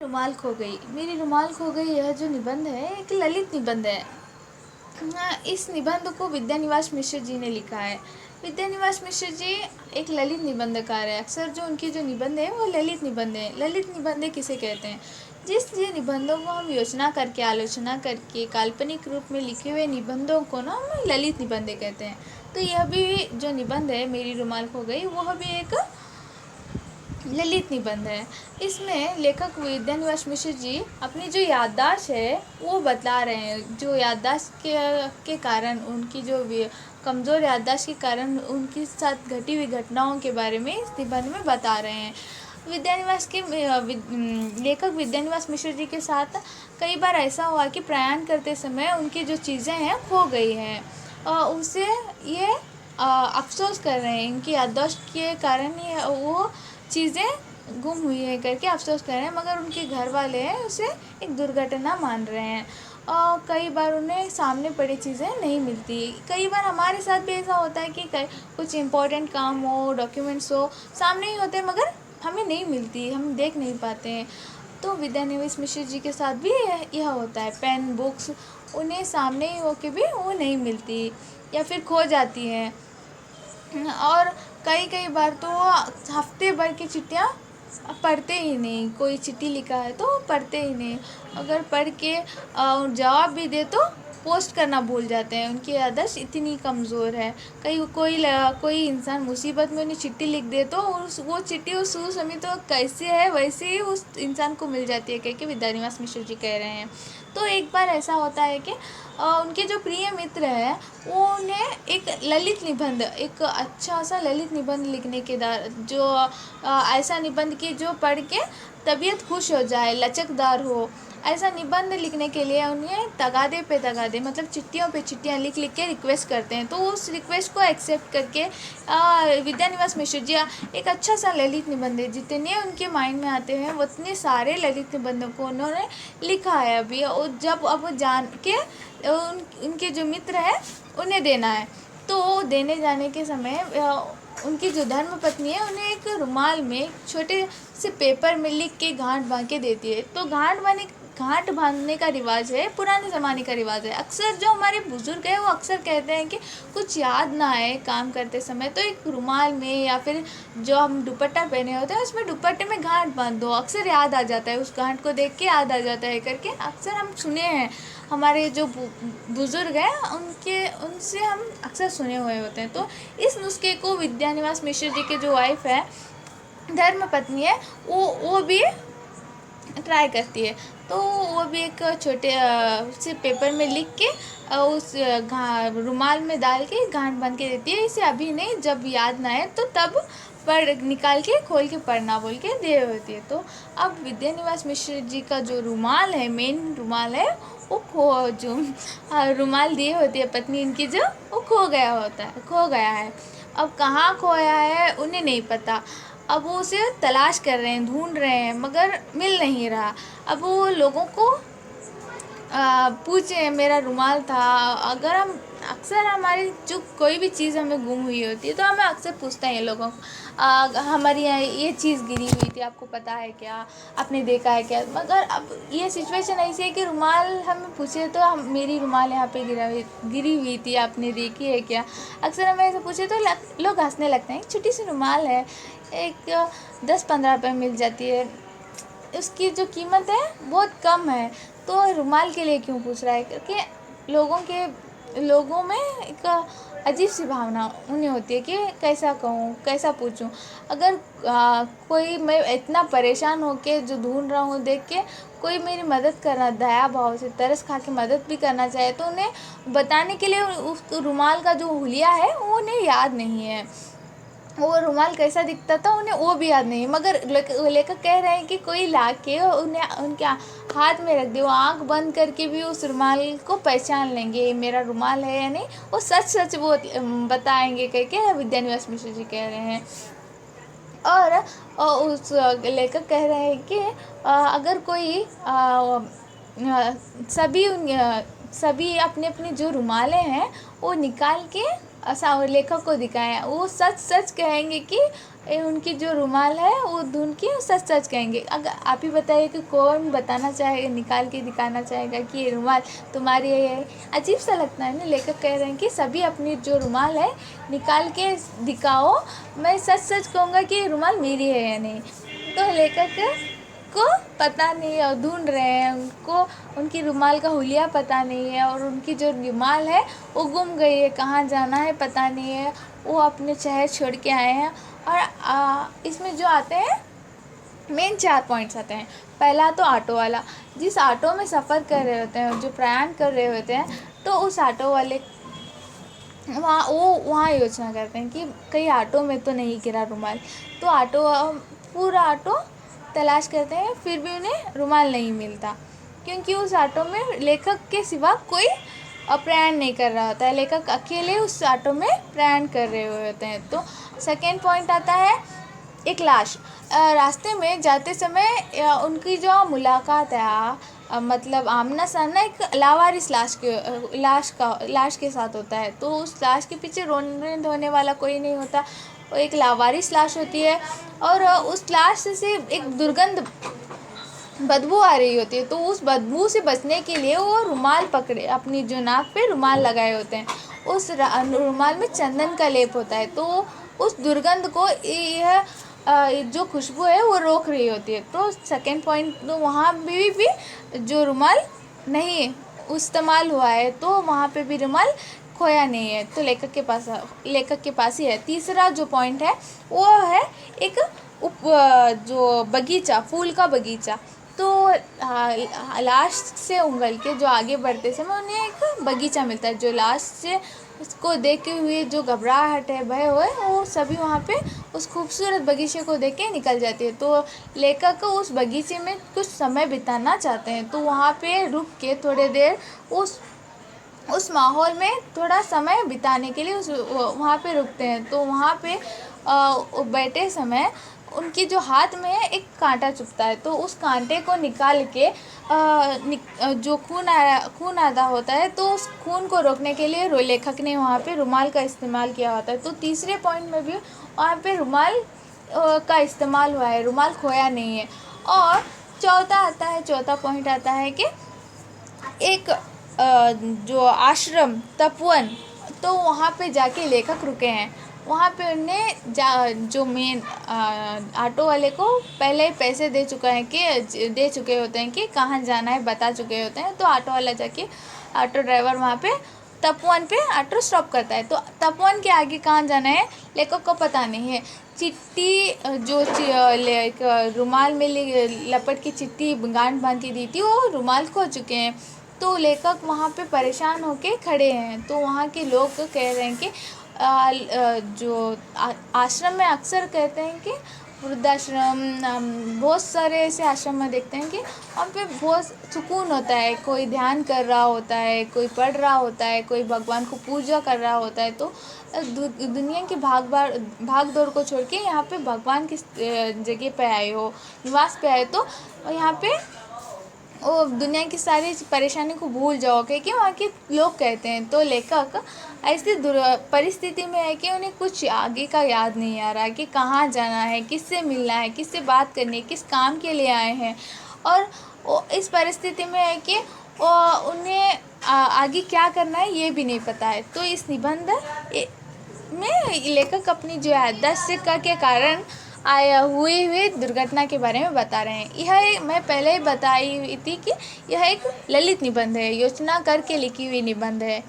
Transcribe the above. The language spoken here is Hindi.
रुमाल खो गई, मेरी रुमाल खो गई। यह जो निबंध है एक ललित निबंध है। इस निबंध को विद्यानिवास मिश्र जी ने लिखा है। विद्यानिवास मिश्र जी एक ललित निबंधकार है। अक्सर जो उनकी जो निबंध है वो ललित निबंध है। ललित निबंध किसे कहते हैं? जिस ये निबंधों को हम योजना करके, आलोचना करके, काल्पनिक रूप में लिखे हुए निबंधों को ना हम ललित निबंध कहते हैं। तो यह भी जो निबंध है मेरी रुमाल खो गई, वह भी एक ललित निबंध है। इसमें लेखक विद्यानिवास मिश्र जी अपनी जो याददाश्त है वो बता रहे हैं। जो याददाश्त के कारण, उनकी जो कमज़ोर याददाश्त के कारण उनके साथ घटी हुई घटनाओं के बारे में इस निबंध में बता रहे हैं। लेखक विद्यानिवास मिश्र जी के साथ कई बार ऐसा हुआ कि प्रयाण करते समय उनकी जो चीज़ें हैं खो गई हैं। उसे ये अफसोस कर रहे हैं, इनकी याददाश्त के कारण ये वो चीज़ें गुम हुई है करके अफसोस कर रहे हैं, मगर उनके घर वाले हैं उसे एक दुर्घटना मान रहे हैं। और कई बार उन्हें सामने पड़ी चीज़ें नहीं मिलती। कई बार हमारे साथ भी ऐसा होता है कि कुछ इम्पोर्टेंट काम हो, डॉक्यूमेंट्स हो, सामने ही होते हैं मगर हमें नहीं मिलती, हम देख नहीं पाते हैं। तो विद्यानिवास मिश्र जी के साथ भी यह होता है। पेन, बुक्स उन्हें सामने ही होके भी वो नहीं मिलती या फिर खो जाती हैं। और कई बार तो हफ्ते भर की चिट्ठियाँ पढ़ते ही नहीं। कोई चिट्ठी लिखा है तो पढ़ते ही नहीं, अगर पढ़ के जवाब भी दे तो पोस्ट करना भूल जाते हैं। उनकी याददाश्त इतनी कमज़ोर है। कोई इंसान मुसीबत में उन्हें चिट्ठी लिख दे तो वो चिट्ठी उस समय तो कैसे है वैसे ही उस इंसान को मिल जाती है, करके विद्यानिवास मिश्र जी कह रहे हैं। तो एक बार ऐसा होता है कि उनके जो प्रिय मित्र है वो उन्हें एक ललित निबंध, एक अच्छा सा ललित निबंध लिखने के जो ऐसा निबंध की जो पढ़ के तबीयत खुश हो जाए, लचकदार हो, ऐसा निबंध लिखने के लिए उन्हें तगादे पे तगादे, मतलब चिट्ठियों पे चिट्ठियाँ लिख के रिक्वेस्ट करते हैं। तो उस रिक्वेस्ट को एक्सेप्ट करके विद्यानिवास मिश्र जी एक अच्छा सा ललित निबंध, जितने उनके माइंड में आते हैं उतने सारे ललित निबंधों को उन्होंने लिखा है अभी। और जब अब जान के उनके जो मित्र हैं उन्हें देना है, तो देने जाने के समय उनकी जो धर्मपत्नी है उन्हें एक रुमाल में छोटे से पेपर में लिख के गांठ बांध के देती है। तो गांठ बांधने का रिवाज है, पुराने ज़माने का रिवाज है। अक्सर जो हमारे बुजुर्ग हैं वो अक्सर कहते हैं कि कुछ याद ना आए काम करते समय तो एक रुमाल में या फिर जो हम दुपट्टा पहने होते हैं उसमें दुपट्टे में गांठ बांध दो, अक्सर याद आ जाता है, उस गांठ को देख के याद आ जाता है करके अक्सर हम सुने हैं। हमारे जो बुजुर्ग हैं उनसे हम अक्सर सुने हुए होते हैं। तो इस नुस्खे को विद्यानिवास मिश्र जी के जो वाइफ है, धर्मपत्नी है, वो भी ट्राई करती है। तो वो भी एक छोटे से पेपर में लिख के उस रुमाल में डाल के गांठ बांध के देती है। इसे अभी नहीं, जब याद ना आए तो तब निकाल के खोल के पढ़ना बोल के दे होती है। तो अब विद्यानिवास मिश्र जी का जो रुमाल है, मेन रुमाल है, वो जो रुमाल दिए होती है पत्नी इनकी, जो वो खो गया है। अब कहाँ खोया है उन्हें नहीं पता। अब वो उसे तलाश कर रहे हैं, ढूंढ रहे हैं, मगर मिल नहीं रहा। अब वो लोगों को पूछे मेरा रुमाल था। अगर हम अक्सर हमारी जो कोई भी चीज़ हमें गुम हुई होती है तो हमें अक्सर पूछते हैं ये लोगों को, हमारी यहाँ ये चीज़ गिरी हुई थी, आपको पता है क्या, आपने देखा है क्या। मगर अब ये सिचुएशन ऐसी है कि रुमाल हमें पूछे तो मेरी रुमाल यहाँ पे गिरी हुई थी, आपने देखी है क्या। अक्सर हमें ऐसे पूछे तो लोग हंसने लगते हैं। छोटी सी रुमाल है, एक 10-15 रुपये मिल जाती है, उसकी जो कीमत है बहुत कम है, तो रुमाल के लिए क्यों पूछ रहा है। क्योंकि लोगों में एक अजीब सी भावना उन्हें होती है कि कैसा कहूँ, कैसा पूछूं। अगर कोई, मैं इतना परेशान होके जो ढूंढ रहा हूँ देख के कोई मेरी मदद करना, दया भाव से तरस खा के मदद भी करना चाहे तो उन्हें बताने के लिए उस रुमाल का जो हुलिया है वो उन्हें याद नहीं है, वो रुमाल कैसा दिखता था उन्हें वो भी याद नहीं। मगर लेखक कह रहे हैं कि कोई लाके उन्हें उनके हाथ में रख दे, वो आँख बंद करके भी उस रुमाल को पहचान लेंगे, ये मेरा रुमाल है या नहीं, वो सच वो बताएंगे करके विद्यानिवास मिश्र जी कह रहे हैं। और उस लेखक कह रहे हैं कि अगर कोई सभी अपने अपने जो रुमालें हैं वो निकाल के लेखक को दिखाएं, वो सच कहेंगे कि उनकी जो रुमाल है वो ढूंढ के सच सच कहेंगे। अगर आप ही बताइए कि कौन बताना चाहेगा, निकाल के दिखाना चाहेगा कि ये रुमाल तुम्हारी है। अजीब सा लगता है ना। लेखक कह रहे हैं कि सभी अपनी जो रुमाल है निकाल के दिखाओ, मैं सच सच कहूँगा कि ये रुमाल मेरी है या नहीं। तो लेखक को पता नहीं है और ढूंढ रहे हैं, उनको उनकी रुमाल का हुलिया पता नहीं है और उनकी जो रुमाल है वो गुम गई है, कहाँ जाना है पता नहीं है। वो अपने शहर छोड़ के आए हैं। और इसमें जो आते हैं मेन 4 पॉइंट्स आते हैं। पहला तो ऑटो वाला, जिस ऑटो में सफ़र कर रहे होते हैं, जो प्रयाण कर रहे होते हैं, तो उस ऑटो वाले वहाँ योजना करते हैं कि कहीं ऑटो में तो नहीं गिरा रुमाल। तो पूरा ऑटो तलाश करते हैं, फिर भी उन्हें रुमाल नहीं मिलता, क्योंकि उस ऑटो में लेखक के सिवा कोई प्रयाण नहीं कर रहा होता है। लेखक अकेले उस ऑटो में प्रयाण कर रहे होते हैं। तो सेकेंड पॉइंट आता है एक लाश। रास्ते में जाते समय उनकी जो मुलाकात है, मतलब आमना सामना एक लावारिस लाश के साथ होता है। तो उस लाश के पीछे रोने धोने वाला कोई नहीं होता, वो एक लावारिस लाश होती है। और उस लाश से एक दुर्गंध बदबू आ रही होती है। तो उस बदबू से बचने के लिए वो रुमाल पकड़े, अपनी जो नाक पे रुमाल लगाए होते हैं। उस रुमाल में चंदन का लेप होता है, तो उस दुर्गंध को यह जो खुशबू है वो रोक रही होती है। तो सेकेंड पॉइंट, तो वहाँ भी जो रुमाल नहीं इस्तेमाल हुआ है, तो वहाँ पे भी रुमाल खोया नहीं है, तो लेखक के पास ही है। तीसरा जो पॉइंट है वो है एक जो बगीचा, फूल का बगीचा। तो लाश से उंगल के जो आगे बढ़ते समय उन्हें एक बगीचा मिलता है। जो लाश से उसको देखते हुए जो घबराहट है, भय हुए, वो सभी वहाँ पे उस खूबसूरत बगीचे को देख के निकल जाती है। तो लेखक उस बगीचे में कुछ समय बिताना चाहते हैं, तो वहाँ पे रुक के थोड़ी देर उस माहौल में थोड़ा समय बिताने के लिए वहाँ पे रुकते हैं। तो वहाँ पे बैठे समय उनके जो हाथ में एक कांटा चुभता है, तो उस कांटे को निकाल के जो खून आधा होता है, तो उस खून को रोकने के लिए लेखक ने वहाँ पे रुमाल का इस्तेमाल किया होता है। तो तीसरे पॉइंट में भी वहाँ पे रुमाल का इस्तेमाल हुआ है, रुमाल खोया नहीं है। और चौथा पॉइंट आता है कि एक जो आश्रम तपोवन, तो वहाँ पे जाके लेखक रुके हैं। वहाँ पे उन्हें जो मेन ऑटो वाले को पहले ही पैसे दे चुके होते हैं कि कहाँ जाना है, बता चुके होते हैं। तो ऑटो वाला जाके, ऑटो ड्राइवर वहाँ पे तपोवन पे ऑटो स्टॉप करता है। तो तपोवन के आगे कहाँ जाना है लेखक को पता नहीं है। चिट्ठी जो रुमाल में लपट की चिट्ठी गांठ बांध के दी थी, वो रुमाल खो चुके हैं। तो लेखक वहाँ पे परेशान होके खड़े हैं। तो वहाँ के लोग कह रहे हैं कि जो आश्रम में अक्सर कहते हैं कि वृद्धाश्रम, बहुत सारे ऐसे आश्रम में देखते हैं कि वहाँ पे बहुत सुकून होता है। कोई ध्यान कर रहा होता है, कोई पढ़ रहा होता है, कोई भगवान को पूजा कर रहा होता है। तो दुनिया की भाग दौड़ को छोड़ के यहाँ पे भगवान की जगह पे आए हो, निवास पे आए, तो यहाँ पे वो दुनिया की सारी परेशानी को भूल जाओगे कि वहाँ के लोग कहते हैं। तो लेखक ऐसी परिस्थिति में है कि उन्हें कुछ आगे का याद नहीं आ रहा है कि कहाँ जाना है, किससे मिलना है, किससे बात करनी है, किस काम के लिए आए हैं। और वो इस परिस्थिति में है कि उन्हें आगे क्या करना है ये भी नहीं पता है। तो इस निबंध में लेखक अपनी जो याददाश्त के कारण हुए दुर्घटना के बारे में बता रहे हैं। यह मैं पहले ही बताई हुई थी कि यह एक ललित निबंध है, योजना करके लिखी हुई निबंध है।